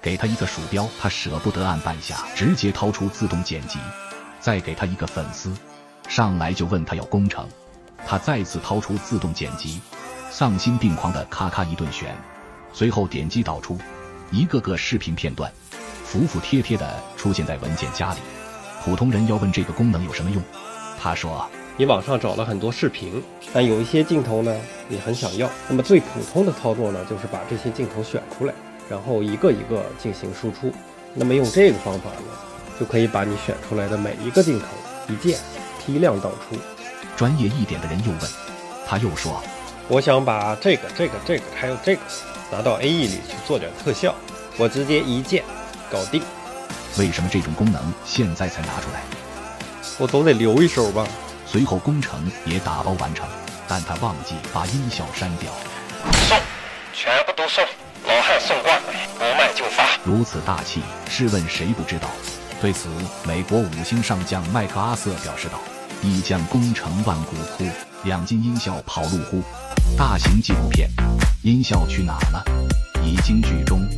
给他一个鼠标，他舍不得按半下，直接掏出自动剪辑。再给他一个粉丝，上来就问他要工程，他再次掏出自动剪辑，丧心病狂的咔咔一顿选，随后点击导出，一个个视频片段服服帖帖的出现在文件夹里。普通人要问这个功能有什么用，他说：你网上找了很多视频，但有一些镜头呢你很想要，那么最普通的操作呢就是把这些镜头选出来，然后一个一个进行输出。那么用这个方法呢，就可以把你选出来的每一个镜头一键批量导出。专业一点的人又问，他又说：我想把这个还有这个拿到 AE 里去做点特效，我直接一键搞定。为什么这种功能现在才拿出来？我总得留一手吧。随后工程也打包完成，但他忘记把音效删掉。送，全部都送，老汉送惯了，不卖就发。如此大气，试问谁不知道？对此，美国5星上将麦克阿瑟表示道：一将功成万骨枯，2斤音效跑路乎？大型纪录片，音效去哪了？已经剧终。